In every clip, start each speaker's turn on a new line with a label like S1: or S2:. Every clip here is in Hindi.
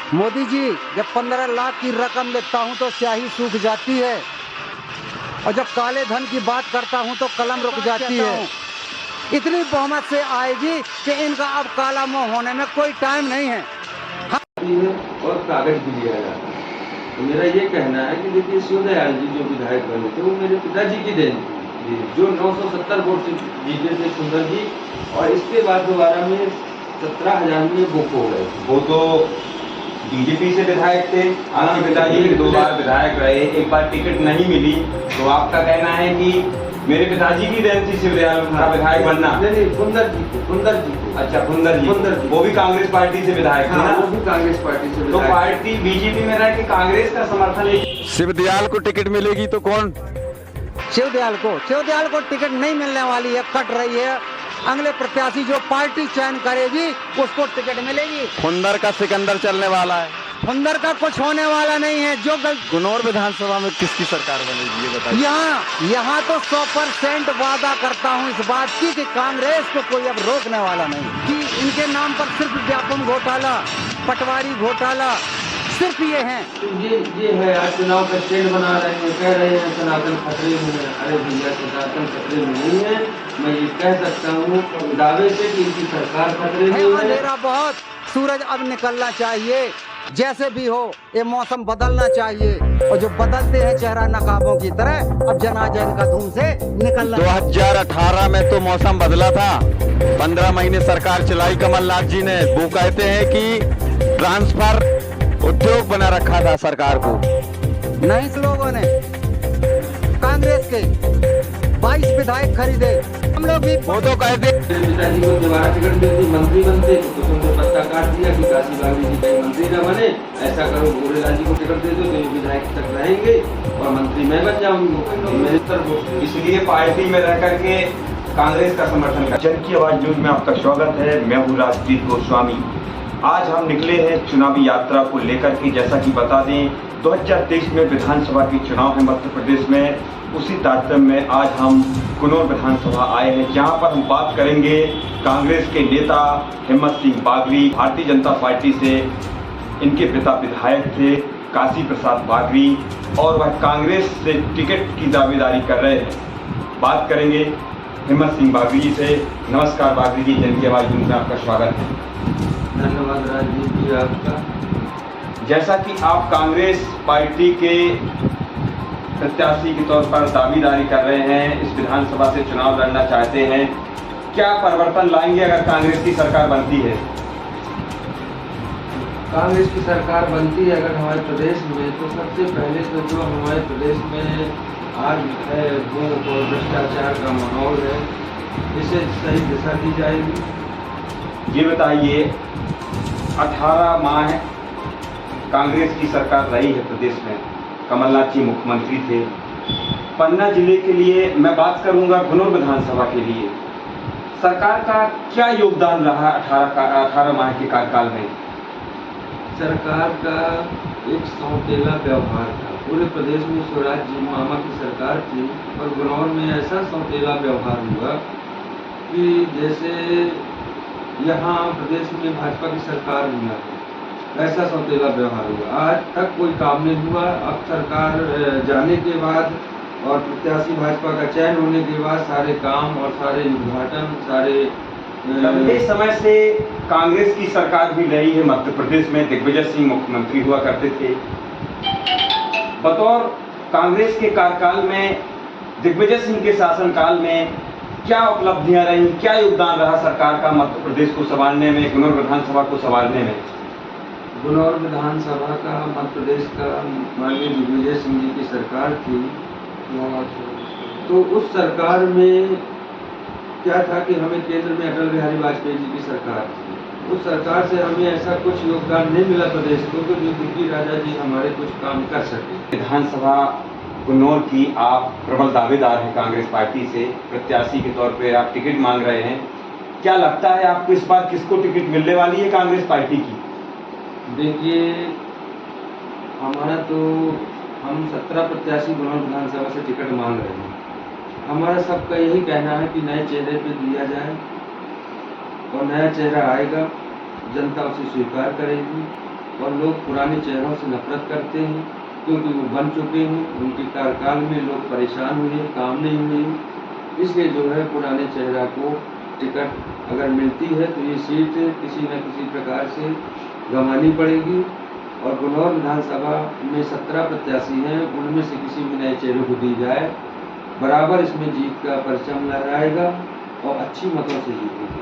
S1: मोदी जी, जब 15 लाख की रकम लेता हूं तो स्याही सूख जाती है, और जब काले धन की बात करता हूं तो कलम रुक जाती है। इतनी बहुमत से आएगी कि इनका अब काला मुंह होने में कोई टाइम नहीं है।
S2: और कागज भी लिया जाता है। तो मेरा ये कहना है कि देखिए, शिवदयाल जी जो विधायक बने थे वो मेरे पिताजी की देन थी, जो 970 वोट से जीते थे सुंदर जी, और इसके बाद दोबारा में 17,000 में बुक हो गए।
S3: वो तो बीजेपी से विधायक थे, आपके पिताजी 2 बार विधायक रहे, एक बार टिकट नहीं मिली, तो आपका कहना है कि मेरे पिताजी की देन थी शिवदयाल का विधायक बनना?
S2: नहीं, कुंदर जी
S3: अच्छा, कुंदर जी वो भी कांग्रेस पार्टी से विधायक थे ना?
S2: वो भी कांग्रेस पार्टी से
S3: तो पार्टी बीजेपी में रह के कांग्रेस का समर्थन ले।
S4: शिवदयाल को टिकट मिलेगी तो कौन?
S1: शिवदयाल को टिकट नहीं मिलने वाली है, कट रही है। अगले प्रत्याशी जो पार्टी चयन करेगी उसको टिकट मिलेगी।
S4: खुंदर का सिकंदर चलने वाला है।
S1: खुंदर का कुछ होने वाला नहीं है। जो
S4: गुनौर विधानसभा में किसकी सरकार बनेगी ये बताइए।
S1: यहाँ तो 100% वादा करता हूँ इस बात की कि कांग्रेस को कोई अब रोकने वाला नहीं, कि इनके नाम पर सिर्फ व्यापम घोटाला, पटवारी घोटाला, सिर्फ ये हैं।
S2: ये है, आज चुनाव का स्टैंड बना रहे हैं, कह रहे हैं सनातन खतरे में है। अरे भैया, सनातन खतरे में नहीं है। मैं ये कह सकता हूँ दावे से कि इनकी सरकार खतरे में है।
S1: अंधेरा बहुत, सूरज अब निकलना चाहिए। जैसे भी हो, ये मौसम बदलना चाहिए, और जो बदलते हैं चेहरा नकाबों की तरह, अब जनाजा इनका धूम से निकलना।
S4: 2018 में तो मौसम बदला था। 15 महीने सरकार चलाई कमलनाथ जी ने। वो कहते हैं कि ट्रांसफर उद्योग बना रखा था सरकार को।
S1: नहीं, लोगों ने कांग्रेस के 22 विधायक खरीदे। हम लोग भी
S4: वो तो कहते
S2: पिताजी को दोबारा टिकट मिलती, मंत्री बनते, तो तुमने पत्ता काट दिया कि काशी बागी जी कहीं मंत्री न बने। ऐसा करो, भोलेलाल जी को टिकट दे दो तो ये विधायक तक रहेंगे और मंत्री मैं बन जाऊंगी। मेरे तरफ
S3: इसलिए पार्टी में रह करके कांग्रेस का समर्थन कर।
S5: जन की आवाज न्यूज में आपका स्वागत है। मैं हूँ राजदीप गोस्वामी। आज हम निकले हैं चुनावी यात्रा को लेकर के। जैसा कि बता दें, 2023 में विधानसभा की चुनाव है मध्य प्रदेश में। उसी तारतम्य में आज हम गुनौर विधानसभा आए हैं, जहां पर हम बात करेंगे कांग्रेस के नेता हिम्मत सिंह बागरी। भारतीय जनता पार्टी से इनके पिता विधायक थे काशी प्रसाद बागरी, और वह कांग्रेस से टिकट की दावेदारी कर रहे हैं। बात करेंगे हिम्मत सिंह बागरी जी से। नमस्कार बागरी जी, जन की आवाज न्यूज में आपका स्वागत है।
S2: धन्यवाद राजदीप जी आपका।
S3: जैसा कि आप कांग्रेस पार्टी के प्रत्याशी के तौर पर दावेदारी कर रहे हैं, इस विधानसभा से चुनाव लड़ना चाहते हैं, क्या परिवर्तन लाएंगे अगर कांग्रेस की सरकार बनती है?
S2: कांग्रेस की सरकार बनती है अगर हमारे प्रदेश में, तो सबसे पहले तो जो हमारे प्रदेश में आज है वो और भ्रष्टाचार का माहौल है, इसे सही दिशा दी जाएगी।
S3: ये बताइए, 18 माह कांग्रेस की सरकार रही है प्रदेश में, कमलनाथ जी मुख्यमंत्री थे। पन्ना जिले के लिए मैं बात करूंगा, गुनौर विधानसभा के लिए सरकार का क्या योगदान रहा 18 माह के कार्यकाल में?
S2: सरकार का एक सौतेला व्यवहार था। पूरे प्रदेश में स्वराज जी मामा की सरकार थी, और गुनौर में ऐसा सौतेला व्यवहार हुआ कि जैसे यहाँ प्रदेश में भाजपा की सरकार हुई है, ऐसा सौतेला व्यवहार हुआ। आज तक कोई काम नहीं हुआ। अब सरकार जाने के बाद और प्रत्याशी भाजपा का चयन होने के बाद सारे काम और सारे उद्घाटन, सारे
S3: लंबे समय से कांग्रेस की सरकार भी रही है मध्य प्रदेश में। दिग्विजय सिंह मुख्यमंत्री हुआ करते थे। बतौर कांग्रेस के कार्यकाल में, दिग्विजय सिंह के शासनकाल में क्या उपलब्धियां रही, क्या योगदान रहा सरकार का मध्य प्रदेश को संभालने में, गुनौर विधानसभा को संभालने में?
S2: गुनौर विधानसभा का मध्य प्रदेश का माननीय दिग्विजय सिंह जी की सरकार थी। तो उस सरकार में क्या था कि हमें केंद्र में अटल बिहारी वाजपेयी जी की सरकार थी। उस सरकार से हमें ऐसा कुछ योगदान नहीं मिला प्रदेश को कि जो दिग्विजय राजा जी हमारे कुछ काम कर सके।
S3: विधानसभा गुनौर की आप प्रबल दावेदार हैं कांग्रेस पार्टी से, प्रत्याशी के तौर पे आप टिकट मांग रहे हैं। क्या लगता है आपको इस बार किसको टिकट मिलने वाली है कांग्रेस पार्टी की?
S2: देखिए, हमारा तो हम 17 प्रत्याशी गुनौर विधानसभा से टिकट मांग रहे हैं। हमारा सबका यही कहना है कि नए चेहरे पे दिया जाए, और नया चेहरा आएगा, जनता उसे स्वीकार करेगी। और लोग पुराने चेहरों से नफरत करते हैं, क्योंकि वो बन चुके हैं, उनके कार्यकाल में लोग परेशान हुए, काम नहीं हुए। इसलिए जो है पुराने चेहरा को टिकट अगर मिलती है तो ये सीट किसी न किसी प्रकार से गंवानी पड़ेगी। और गुनौर विधानसभा में 17 प्रत्याशी हैं, उनमें से किसी भी नए चेहरे को दी जाए, बराबर इसमें जीत का परचम लहराएगा और अच्छी मतों से जीतेगी।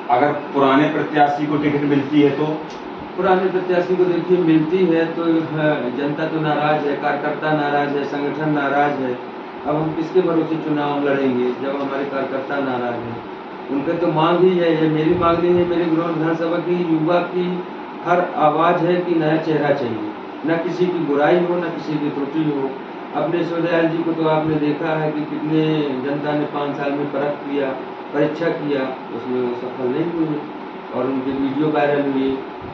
S3: अगर पुराने प्रत्याशी को टिकट मिलती है तो
S2: पुराने प्रत्याशी को देखिए मिलती है तो जनता तो नाराज है, कार्यकर्ता नाराज है, संगठन नाराज है। अब हम किसके भरोसे चुनाव लड़ेंगे जब हमारे कार्यकर्ता नाराज हैं? उनके तो मांग ही है, ये मेरी मांग नहीं है, मेरी गुनौर विधानसभा की युवा की हर आवाज़ है कि नया चेहरा चाहिए, न किसी की बुराई हो न किसी की त्रुटि हो। अपने शिवदयाल जी को तो आपने देखा है कि कितने जनता ने 5 साल में परख किया, परीक्षा किया, उसमें वो सफल नहीं हुए और उनके वीडियो वायरल हुए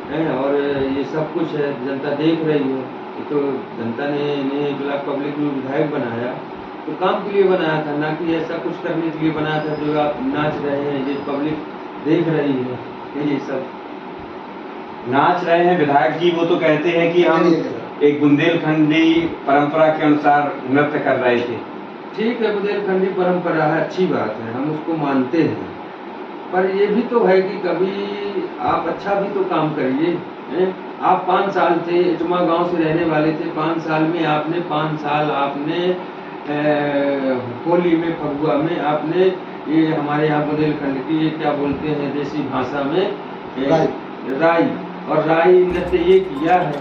S2: हैं और ये सब कुछ है, जनता देख रही है। ये तो जनता ने इन्हें 1 लाख पब्लिक में विधायक बनाया तो काम के लिए बनाया था, ना कि ऐसा कुछ करने के लिए बनाया था जो आप नाच रहे हैं, ये पब्लिक देख रही है। ये सब
S3: नाच रहे हैं विधायक जी, वो तो कहते हैं कि हम एक बुंदेलखंडी परंपरा के अनुसार नृत्य कर रहे थे।
S2: ठीक है, बुंदेलखंडी परंपरा है, अच्छी बात है, हम उसको मानते हैं, पर ये भी तो है कि कभी आप अच्छा भी तो काम करिए। आप 5 साल थे, इटमा गांव से रहने वाले थे, 5 साल में आपने 5 साल आपने होली में, फगुआ में आपने ये हमारे यहाँ बुंदेलखंड की ये क्या बोलते हैं देसी भाषा में राई, और राई नृत्य ये किया है।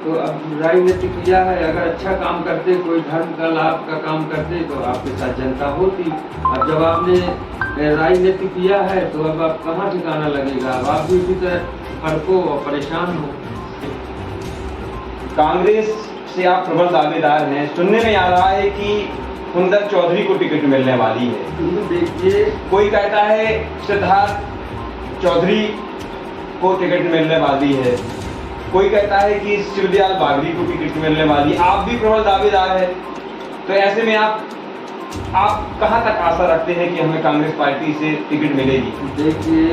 S2: तो अब राई नृत्य किया है, अगर अच्छा काम करते, कोई धर्म का लाभ का काम करते तो आपके साथ जनता होती। अब जब आपने राई नृत्य किया है तो अब आप कहाँ ठिकाना लगेगा? अब आप भी इसी तरह भड़को और परेशान हो।
S3: कांग्रेस से आप प्रबल दावेदार हैं, सुनने में आ रहा है कि सुंदर चौधरी को टिकट मिलने वाली है।
S2: देखिए,
S3: कोई कहता है सिद्धार्थ चौधरी को टिकट मिलने वाली है, कोई कहता है कि शिवदयाल बागरी को टिकट मिलने वाली। आप भी प्रबल दावेदार है, तो ऐसे में आप कहां तक आशा रखते हैं कि हमें कांग्रेस पार्टी से टिकट मिलेगी?
S2: देखिए,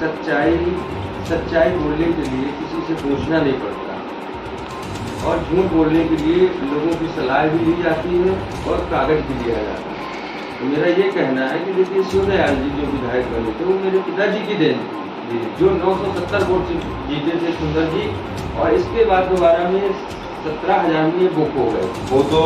S2: सच्चाई बोलने के लिए किसी से पूछना नहीं पड़ता और झूठ बोलने के लिए लोगों की सलाह भी ली जाती है और कागज भी दिया जाता है। तो मेरा ये कहना है कि देखिए, शिवदयाल जी जो विधायक बने थे वो मेरे पिताजी की देन थी, जो 970 वोट से जीते थे सुंदर जी, और इसके बाद दोबारा में 17,000 में बुक हो गए।
S3: वो तो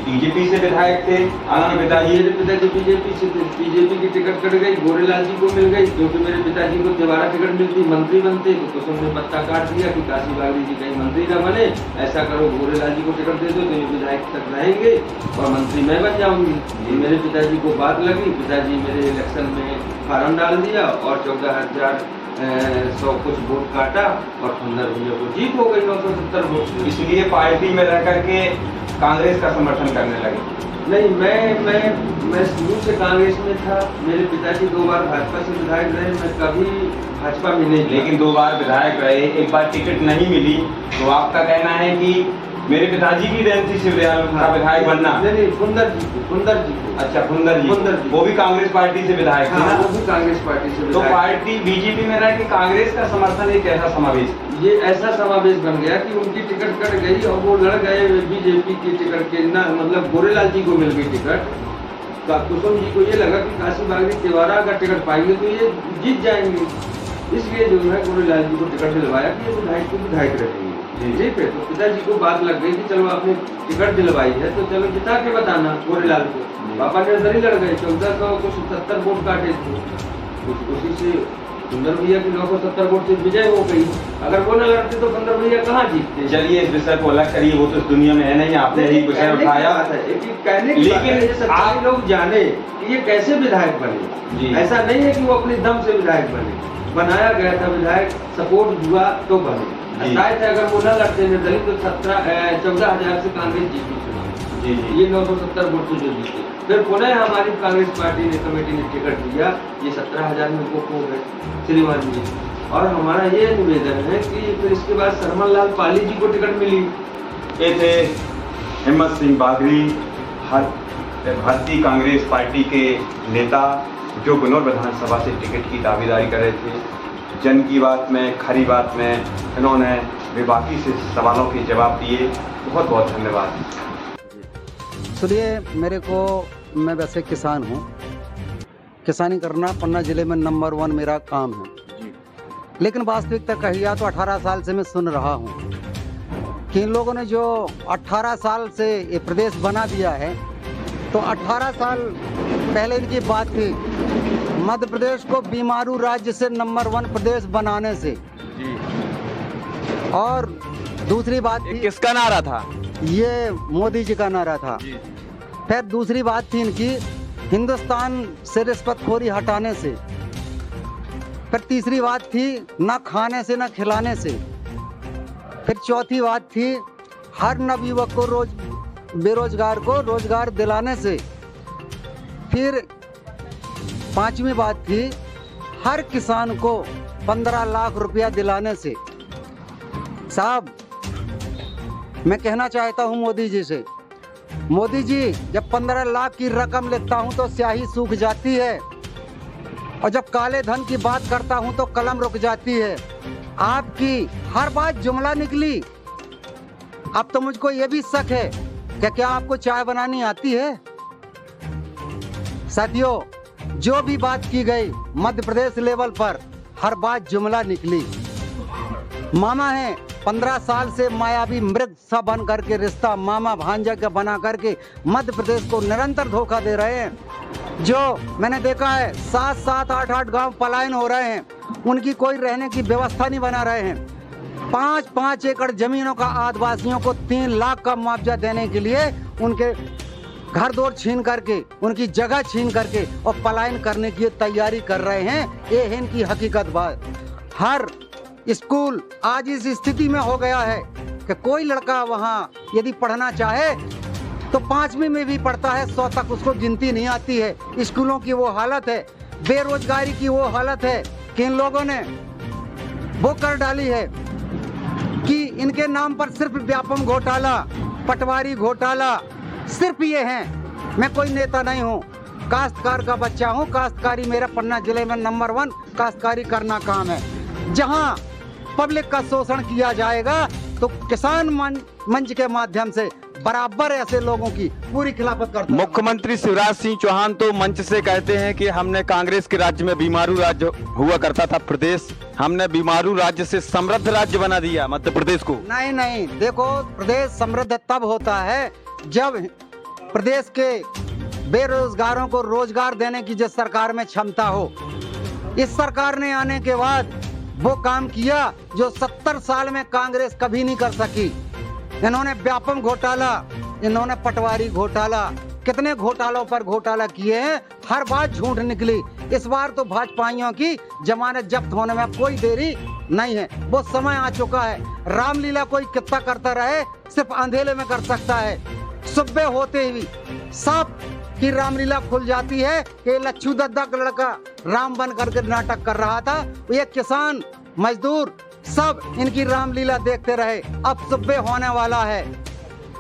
S3: बीजेपी से विधायक थे, आनंद पिताजी।
S2: मेरे पिताजी बीजेपी से थे, बीजेपी की टिकट कट गई, गोरेलाल जी को मिल गई, क्योंकि मेरे पिताजी को दोबारा टिकट मिलती, मंत्री बनते, तो कुसुम ने पत्ता काट दिया कि काशी बागरी जी कहीं मंत्री न बने, ऐसा करो गोरेलाल जी को टिकट दे दो तो ये विधायक तक रहेंगे और मंत्री मैं बन जाऊंगी। ये मेरे पिताजी को बात लगी, पिताजी मेरे इलेक्शन में फार्म डाल दिया और 14,100 कुछ वोट काटा और सुंदर भैया को जीत हो गई 970 वोट।
S3: इसलिए पार्टी में रह करके कांग्रेस का समर्थन करने लगे?
S2: नहीं, मैं शुरू से कांग्रेस में था। मेरे पिताजी 2 बार भाजपा से विधायक रहे, मैं कभी भाजपा में नहीं।
S3: लेकिन 2 बार विधायक रहे, एक बार टिकट नहीं मिली, तो आपका कहना है कि मेरे पिताजी की देन थी शिवदयाल का विधायक बनना?
S2: नहीं, सुंदर जी को।
S3: अच्छा, सुंदर जी, वो भी कांग्रेस पार्टी से विधायक थे ना?
S2: वो भी कांग्रेस पार्टी से।
S3: तो पार्टी बीजेपी में रह के कांग्रेस का समर्थन एक ऐसा समावेश,
S2: ये ऐसा समावेश बन गया कि उनकी टिकट कट गई और वो लड़ गए बीजेपी की टिकट के ना, मतलब गोरेलाल जी को मिल गई टिकट। तो कुसुम जी को ये लगा कि काशी बागरी तिवारा का टिकट पाएंगे तो ये जीत जाएंगे, इसलिए जो है गोरेलाल जी को टिकट दिलवाया कि ये विधायक रहेंगे। ठीक है, तो पिताजी को बात लग गई कि चलो आपने टिकट दिलवाई है तो चलो जिता के बताना गोरेलाल को। पापा निर्दल ही लड़ गए, 1470 वोट काटे थे, उसी से सुंदर भैया की 970 वोट से विजय हो गई। अगर वो न लड़ते तो सुंदर भैया कहाँ जीतते?
S3: चलिए इस विषय को अलग करिए, वो तो इस दुनिया में है नहीं, आपने ही विषय उठाया।
S2: लेकिन सारे लोग जाने कि ये कैसे विधायक बने। ऐसा नहीं है कि वो अपने दम से विधायक बने, बनाया गया था विधायक, सपोर्ट हुआ तो बने। शायद अगर वो न लड़ते निर्दलित तो 14,000 से कांग्रेस जीती चुनाव, ये 970 वोट से जो जीते। फिर पुनः हमारी कांग्रेस पार्टी ने, कमेटी ने टिकट दिया, ये 17,000 में बुक हो गए श्रीमान जी। और हमारा ये निवेदन है कि फिर इसके बाद सरमन लाल पाली जी को टिकट मिली।
S5: ये थे हिम्मत सिंह बागरी, भारतीय कांग्रेस पार्टी के नेता, जो गुनौर विधानसभा से टिकट की दावेदारी कर रहे थे। जन की बात में, खरी बात में इन्होंने बेबाकी से सवालों के जवाब दिए। बहुत बहुत धन्यवाद।
S1: सुनिए, मैं वैसे किसान हूँ। किसानी करना पन्ना जिले में नंबर 1 मेरा काम है। लेकिन वास्तविकता कहिए तो 18 साल से मैं सुन रहा हूँ कि इन लोगों ने जो 18 साल से ये प्रदेश बना दिया है, तो 18 साल पहले इनकी बात थी मध्य प्रदेश को बीमारू राज्य से नंबर 1 प्रदेश बनाने से। और दूसरी बात
S4: ये
S1: थी,
S4: किसका नारा था?
S1: ये मोदी जी का नारा था। फिर दूसरी बात थी इनकी हिंदुस्तान से रिश्वतखोरी हटाने से। फिर तीसरी बात थी न खाने से न खिलाने से। फिर चौथी बात थी हर नवयुवक को बेरोजगार को रोजगार दिलाने से। फिर पांचवी बात थी हर किसान को 15 लाख रुपया दिलाने से। साहब, मैं कहना चाहता हूं मोदी जी से, मोदी जी, जब 15 लाख की रकम लेता हूं तो स्याही सूख जाती है, और जब काले धन की बात करता हूं तो कलम रुक जाती है। आपकी हर बात जुमला निकली। अब तो मुझको ये भी शक है कि क्या आपको चाय बनानी आती है? साथियों, जो भी बात की गई मध्य प्रदेश लेवल पर हर बात जुमला निकली। मामा है, 15 साल से मायावी मृग सा बन करके रिश्ता मामा भांजा का बना करके मध्य प्रदेश को निरंतर धोखा दे रहे हैं। जो मैंने देखा है 7-7, 8-8 गांव पलायन हो रहे हैं, उनकी कोई रहने की व्यवस्था नहीं बना रहे हैं। 5-5 एकड़ जमीनों का आदिवासियों को 3 लाख का मुआवजा देने के लिए उनके घर दौर छीन करके, उनकी जगह छीन करके और पलायन करने की तैयारी कर रहे हैं। ये है इनकी हकीकत बात। हर स्कूल आज इस स्थिति में हो गया है कि कोई लड़का वहाँ यदि पढ़ना चाहे तो 5वीं में भी पढ़ता है, 100 तक उसको गिनती नहीं आती है। स्कूलों की वो हालत है, बेरोजगारी की वो हालत है कि इन लोगों ने वो कर डाली है कि इनके नाम पर सिर्फ व्यापम घोटाला, पटवारी घोटाला, सिर्फ ये हैं। मैं कोई नेता नहीं हूँ, काश्तकार का बच्चा हूँ। काश्तकारी मेरा पन्ना जिले में नंबर 1 काश्तकारी करना काम है। जहाँ पब्लिक का शोषण किया जाएगा तो किसान मंच के माध्यम से बराबर ऐसे लोगों की पूरी खिलाफत करता है।
S4: मुख्यमंत्री शिवराज सिंह चौहान तो मंच से कहते हैं कि हमने कांग्रेस के राज्य में बीमारू राज्य हुआ करता था प्रदेश, हमने बीमारू राज्य से समृद्ध राज्य बना दिया मध्य प्रदेश को।
S1: नहीं, देखो, प्रदेश समृद्ध तब होता है जब प्रदेश के बेरोजगारों को रोजगार देने की जिस सरकार में क्षमता हो। इस सरकार ने आने के बाद वो काम किया जो 70 साल में कांग्रेस कभी नहीं कर सकी। इन्होंने व्यापम घोटाला, इन्होंने पटवारी घोटाला, कितने घोटालों पर घोटाला किए हैं। हर बात झूठ निकली। इस बार तो भाजपाइयों की जमानत जब्त होने में कोई देरी नहीं है। वो समय आ चुका है। रामलीला कोई कितना करता रहे, सिर्फ अंधेरे में कर सकता है। सुबह होते ही सब की रामलीला खुल जाती है कि लच्छू दद्दा का लड़का राम बन करके नाटक कर रहा था। ये किसान मजदूर सब इनकी रामलीला देखते रहे। अब सुबह होने वाला है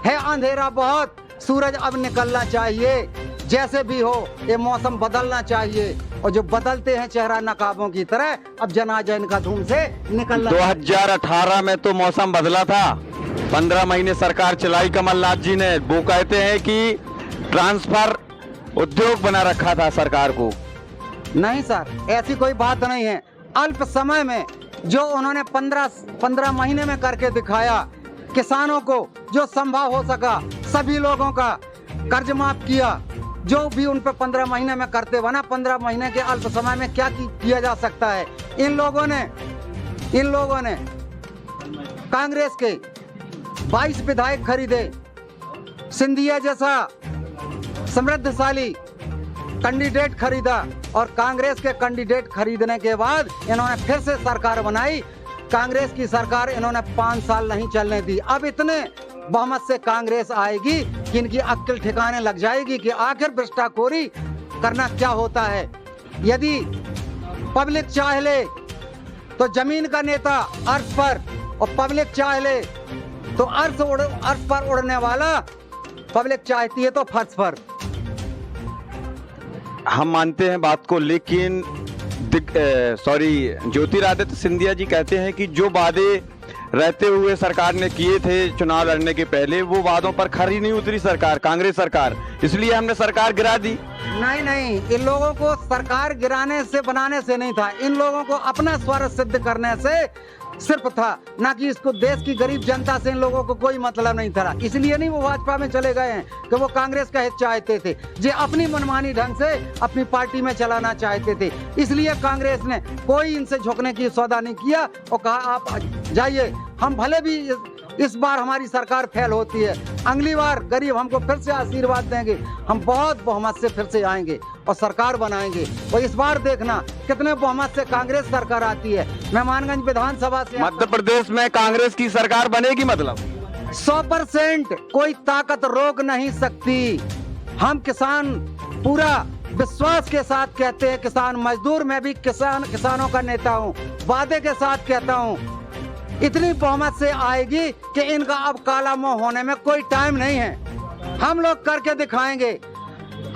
S1: अंधेरा बहुत, सूरज अब निकलना चाहिए। जैसे भी हो ये मौसम बदलना चाहिए, और जो बदलते हैं चेहरा नकाबों की तरह, अब जनाजा इनका धूम से निकलना।
S4: 2018 में तो मौसम बदला था। 15 महीने सरकार चलाई कमलनाथ जी ने। वो कहते हैं कि ट्रांसफर उद्योग बना रखा था सरकार को।
S1: नहीं सर, ऐसी कोई बात नहीं है। अल्प समय में जो उन्होंने 15 महीने में करके दिखाया, किसानों को जो संभव हो सका सभी लोगों का कर्ज माफ किया। जो भी उन पर 15 महीने में करते बना, 15 महीने के अल्प समय में क्या किया जा सकता है। इन लोगों ने कांग्रेस के 22 विधायक खरीदे। सिंधिया जैसा समृद्धशाली कैंडिडेट खरीदा, और कांग्रेस के कैंडिडेट खरीदने के बाद इन्होंने फिर से सरकार बनाई। कांग्रेस की सरकार इन्होंने 5 साल नहीं चलने दी। अब इतने बहुमत से कांग्रेस आएगी कि इनकी अक्ल ठिकाने लग जाएगी कि आखिर भ्रष्टाखोरी करना क्या होता है। यदि पब्लिक चाह ले तो जमीन का नेता अर्श पर, और पब्लिक चाह ले तो अर्श पर उड़ने वाला, पब्लिक चाहती है तो फर्श पर।
S4: हम मानते हैं बात को, लेकिन ज्योतिरादित्य सिंधिया जी कहते हैं कि जो वादे रहते हुए सरकार ने किए थे चुनाव लड़ने के पहले, वो वादों पर खरी नहीं उतरी सरकार, कांग्रेस सरकार, इसलिए हमने सरकार गिरा दी।
S1: नहीं नहीं, इन लोगों को सरकार गिराने से बनाने से नहीं था, इन लोगों को अपना स्वार्थ सिद्ध करने से सिर्फ था, ना कि इसको देश की गरीब जनता से इन लोगों को कोई मतलब नहीं था। इसलिए नहीं वो भाजपा में चले गए हैं कि वो कांग्रेस का हित चाहते थे, जे अपनी मनमानी ढंग से अपनी पार्टी में चलाना चाहते थे। इसलिए कांग्रेस ने कोई इनसे झुकने की सौदा नहीं किया और कहा आप जाइए, हम भले भी इस बार हमारी सरकार फेल होती है, अगली बार गरीब हमको फिर से आशीर्वाद देंगे, हम बहुत बहुमत से फिर से आएंगे और सरकार बनाएंगे। और इस बार देखना कितने बहुमत से कांग्रेस सरकार आती है। मेहमानगंज विधानसभा से
S4: मध्य प्रदेश में कांग्रेस की सरकार बनेगी, मतलब
S1: 100% कोई ताकत रोक नहीं सकती। हम किसान पूरा विश्वास के साथ कहते हैं, किसान मजदूर, मैं भी किसानों का नेता हूँ, वादे के साथ कहता हूँ इतनी बहुमत से आएगी कि इनका अब काला मुंह होने में कोई टाइम नहीं है। हम लोग करके दिखाएंगे।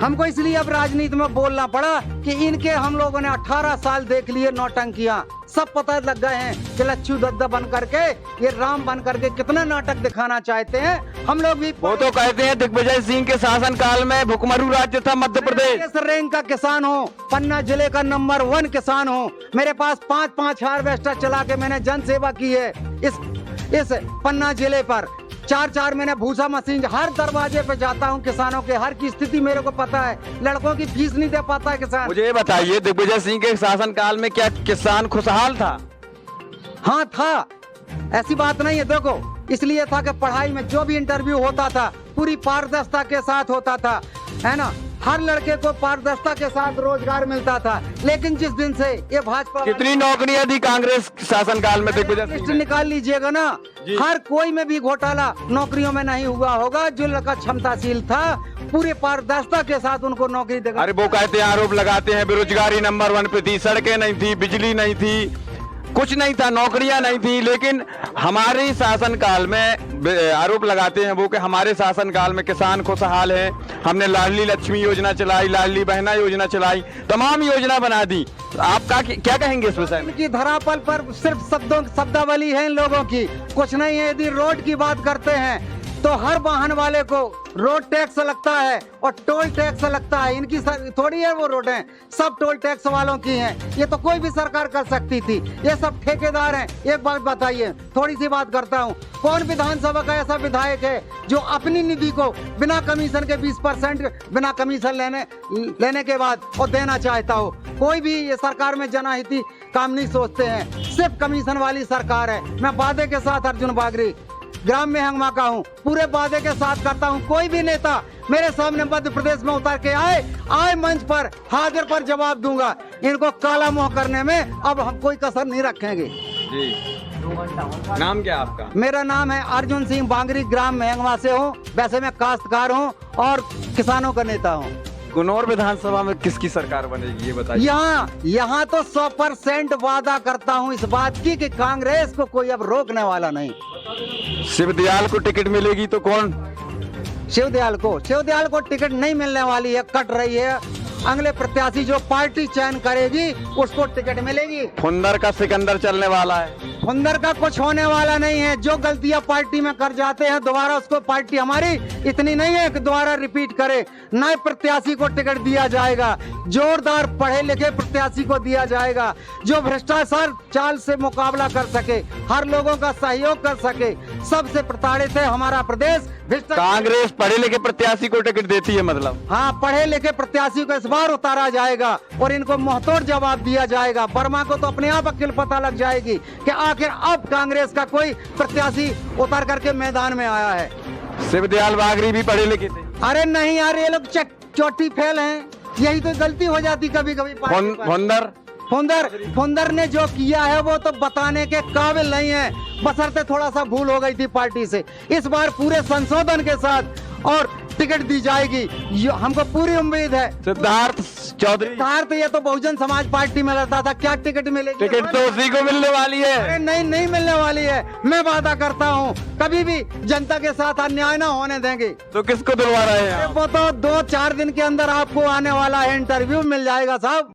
S1: हमको इसलिए अब राजनीति में बोलना पड़ा कि इनके हम लोगों ने 18 साल देख लिए नौटंकियां, सब पता लग गए हैं कि लच्छू दद्दा बन करके, ये राम बन करके कितना नाटक दिखाना चाहते हैं। हम लोग भी
S4: वो तो कहते हैं दिग्विजय सिंह के शासन काल में भुखमरू राज्य था मध्य प्रदेश।
S1: इस रैंक का किसान हूँ, पन्ना जिले का नंबर 1 किसान हूँ। मेरे पास 5 हार्वेस्टर चला के मैंने जन सेवा की है इस पन्ना जिले पर। 4 महीने भूसा मशीन, हर दरवाजे पे जाता हूँ किसानों के, हर की स्थिति मेरे को पता है। लड़कों की फीस नहीं दे पाता है किसान।
S4: मुझे ये बताइए, दिग्विजय सिंह के शासन काल में क्या किसान खुशहाल था?
S1: हाँ था, ऐसी बात नहीं है। देखो, इसलिए था कि पढ़ाई में जो भी इंटरव्यू होता था पूरी पारदर्शिता के साथ होता था, है ना। हर लड़के को पारदर्शिता के साथ रोजगार मिलता था। लेकिन जिस दिन से ये भाजपा,
S4: कितनी नौकरियां दी कांग्रेस शासन काल में दिग्विजय
S1: लिस्ट
S4: सिंह ने?
S1: निकाल लीजिएगा ना, हर कोई में भी घोटाला नौकरियों में नहीं हुआ होगा। जो लड़का क्षमताशील था पूरे पारदर्शिता के साथ उनको नौकरी देगा।
S4: अरे वो कहते हैं, आरोप लगाते हैं बेरोजगारी नंबर 1 पे थी, सड़कें नहीं थी, बिजली नहीं थी, कुछ नहीं था, नौकरियां नहीं थी। लेकिन हमारे शासन काल में आरोप लगाते हैं वो कि हमारे शासन काल में किसान खुशहाल है, हमने लाडली लक्ष्मी योजना चलाई, लाडली बहना योजना चलाई, तमाम योजना बना दी। आपका क्या कहेंगे इस विषय में?
S1: इनकी धरातल पर सिर्फ शब्दावली है इन लोगों की, कुछ नहीं है। यदि रोड की बात करते हैं तो हर वाहन वाले को रोड टैक्स लगता है और टोल टैक्स लगता है। इनकी थोड़ी है वो रोडें, सब टोल टैक्स वालों की हैं। ये तो कोई भी सरकार कर सकती थी, ये सब ठेकेदार हैं। एक बात बताइए, थोड़ी सी बात करता हूँ, कौन विधानसभा का ऐसा विधायक है जो अपनी निधि को बिना कमीशन के 20% बिना कमीशन लेने के बाद और देना चाहता हो? कोई भी ये सरकार में जनहित काम नहीं सोचते हैं, सिर्फ कमीशन वाली सरकार है। मैं वादे के साथ अर्जुन बागरी ग्राम में हंगमा का हूँ, पूरे वादे के साथ करता हूँ। कोई भी नेता मेरे सामने मध्य प्रदेश में उतर के आए मंच पर, हाजिर पर जवाब दूंगा। इनको काला मुंह करने में अब हम कोई कसर नहीं रखेंगे।
S4: जी, नाम क्या आपका?
S1: मेरा नाम है अर्जुन सिंह बांगरी, ग्राम मेहंगवा से हूँ। वैसे मैं काश्तकार हूँ और किसानों का नेता हूँ।
S4: गुनौर विधानसभा में किसकी सरकार बनेगी ये बताइए।
S1: यहाँ तो 100% वादा करता हूँ इस बात की कि कांग्रेस को कोई अब रोकने वाला नहीं।
S4: शिवदयाल को टिकट मिलेगी तो कौन?
S1: शिवदयाल को टिकट नहीं मिलने वाली है, कट रही है। अगले प्रत्याशी जो पार्टी चयन करेगी उसको टिकट मिलेगी।
S4: फुंदर का सिकंदर चलने वाला है।
S1: फुंदर का कुछ होने वाला नहीं है। जो गलतियां पार्टी में कर जाते हैं दोबारा उसको, पार्टी हमारी इतनी नहीं है कि दोबारा रिपीट करे। नए प्रत्याशी को टिकट दिया जाएगा, जोरदार पढ़े लिखे प्रत्याशी को दिया जाएगा, जो भ्रष्टाचार चाल से मुकाबला कर सके, हर लोगों का सहयोग कर सके। सबसे प्रताड़ित है हमारा प्रदेश।
S4: कांग्रेस पढ़े लिखे प्रत्याशी को टिकट देती है मतलब?
S1: हाँ, पढ़े लिखे प्रत्याशी को इस बार उतारा जाएगा और इनको मुंहतोड़ जवाब दिया जाएगा। वर्मा को तो अपने आप अकेल पता लग जाएगी कि आखिर अब कांग्रेस का कोई प्रत्याशी उतर करके मैदान में आया है।
S4: शिवदयाल बागरी भी पढ़े लिखे थे?
S1: अरे नहीं यार, ये लोग चोटी फेल हैं, यही तो गलती हो जाती कभी कभी। फुंदर ने जो किया है वो तो बताने के काबिल नहीं है, बशर्ते थोड़ा सा भूल हो गई थी पार्टी से। इस बार पूरे संशोधन के साथ और टिकट दी जाएगी, हमको पूरी उम्मीद है।
S4: सिद्धार्थ चौधरी,
S1: ये तो बहुजन समाज पार्टी में लड़ता था, क्या टिकट मिलेगी?
S4: टिकट तो उसी को मिलने वाली है।
S1: अरे नहीं मिलने वाली है। मैं वादा करता हूँ कभी भी जनता के साथ अन्याय ना होने देंगे।
S4: तो किसको दिलवा रहे हैं?
S1: वो तो 2-4 दिन के अंदर आपको आने वाला है, इंटरव्यू मिल जाएगा साहब।